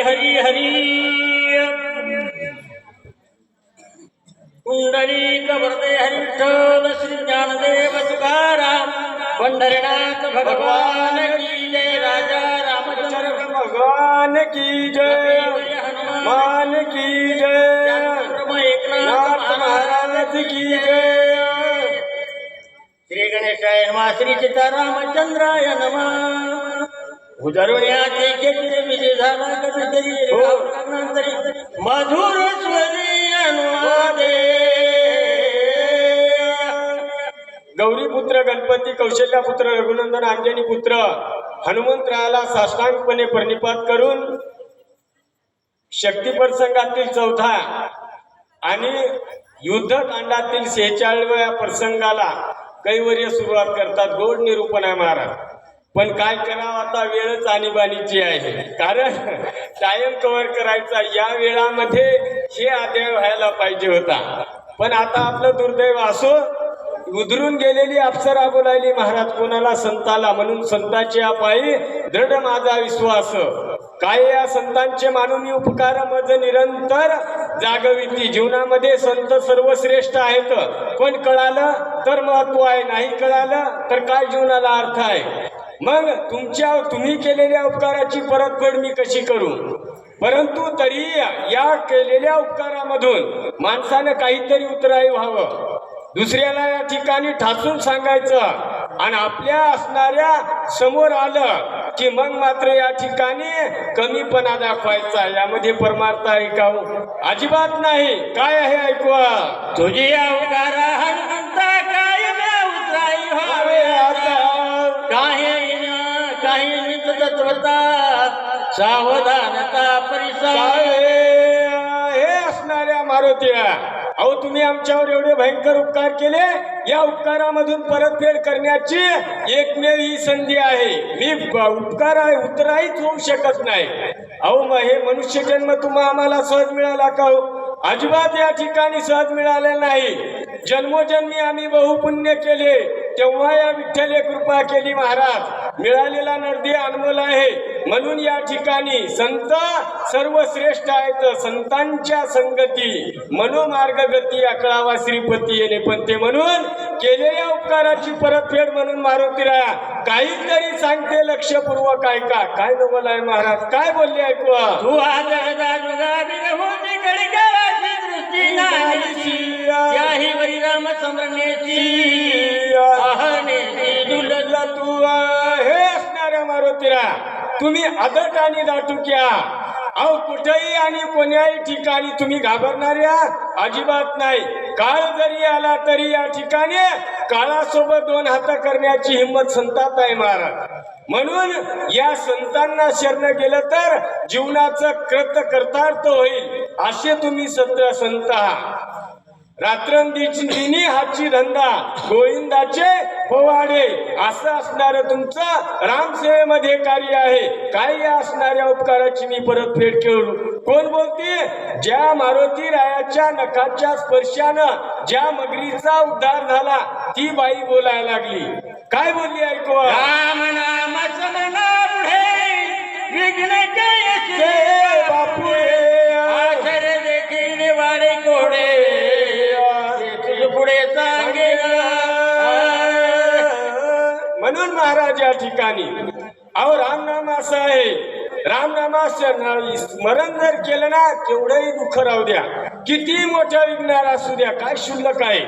हरी हरी कुंडलिक वरदे हरी विठ्ठल श्री ज्ञानदेव तुकाराम पंढरीनाथ भगवान की जय। राजा रामचंद्र भगवान की जय, हनुमान की जय, एकनाथ महाराज की जय। श्री गणेशाय नमः, श्री सीतारामचंद्राय नमः। उदरुण्याचे घेतले विजय झाला कधीतरी कालांतरी मधुर स्वरी अनुवादे। गौरीपुत्र गणपती, कौशल्यापुत्र रघुनंदन, अंजनी पुत्र हनुमंतरायाला साष्टांगपणे प्रणिपात करून शक्ती प्रसंगातील चौथा आणि युद्धकांडातील 46व्या प्रसंगाला कैवर्य सुरुवात करतात। गोड निरूपण आहे महाराज, पण काय करावं आता, वेळच आणीबाणीची आहे, कारण टाइम कव्हर करायचा या वेळामध्ये हे अध्याय व्हायला पाहिजे होता। पण आता आपलं दुर्दैव असो, उधरून गेलेली अप्सरा बोलायली महाराज कोणाला, संताला, म्हणून संतांच्या पायी दृढ माझा विश्वास। काय या संतांचे मानून उपकार मज निरंतर जागविती। जीवनामध्ये संत सर्वश्रेष्ठ आहेत, पण कळालं तर महत्व आहे, नाही कळालं तर काय जीवनाला अर्थ आहे। मग तुम्ही केलेल्या उपकाराची परतफेड मी कशी करू, परंतु तरी या केलेल्या उपकारामधून माणसानं काहीतरी उतराई व्हावं, दुसऱ्याला या ठिकाणी ठासून सांगायचं, आणि आपल्या असणाऱ्या समोर आलं की मग मात्र या ठिकाणी कमीपणा दाखवायचा। यामध्ये परमार्थ आहे का? अजिबात नाही। काय आहे ऐकवा, तुझी अवतारा हनुमंता काय उतराई व्हावे आता, काही तत्वता सावधानता परिसा। हे असणाऱ्या मारुतीया, अहो तुम्ही आमच्यावर एवढे भयंकर उपकार केले, या उपकारामधून परतफेड करण्याची एकमेव ही संधी आहे। मी उपकार उतराईच होऊ शकत नाही। अहो मग हे मनुष्य जन्म तुम्हा आम्हाला सहज मिळाला का? अजिबात या ठिकाणी सहज मिळाले नाही। जन्मोजन्मी आम्ही बहुपुण्य केले, तेव्हा या विठ्ठले कृपा केली महाराज। मिळालेला नरदी अनमोल आहे, म्हणून या ठिकाणी संत सर्वश्रेष्ठ आहेत। संतांच्या संगती मनोमार्गगती अकळावा श्रीपती येणे पंते, म्हणून केलेल्या उपकाराची परतफेड म्हणून मारुतीराया काहीतरी सांगते लक्षपूर्वक ऐका। काय नवल आहे महाराज, काय बोलले ऐकवा, तू याही वरी राम समरण्याची तू हे असणाऱ्या मारुतीरा, तुम्ही आदट आणि दाटुक्या, अहो कुठेही आणि कोण्याही ठिकाणी तुम्ही घाबरणाऱ्या अजिबात नाही। काळ जरी आला तरी या ठिकाणी काळासोबत दोन हात करण्याची हिंमत संतात आहे महाराज। म्हणून या संतांना शरण गेलं तर जीवनाचं कृतार्थ होईल, असे तुम्ही संत आहात। रात्रंदिनी हाची धंदा गोविंदाचे पोवाडे, असं असणार तुमचं रामसेवेमध्ये कार्य आहे। काय या असणाऱ्या उपकाराची मी परतफेड करू? कोण बोलते? ज्या मारुती रायाच्या नखाच्या स्पर्शानं ज्या मगरीचा उद्धार झाला ती बाई बोलायला लागली। काय बोलली ऐकवा, राम नाम समना पुढे विघ्न कैसे बापू आखर देखील वाडे कोडे पुढे सांगे। म्हणून महाराज या ठिकाणी अहो रामनाम असं आहे, रामनामा स्मरण जर केलं ना केवढंही दुःख राहू द्या, किती मोठ्या विघ्नाला असू द्या, काय शुल्लक आहे।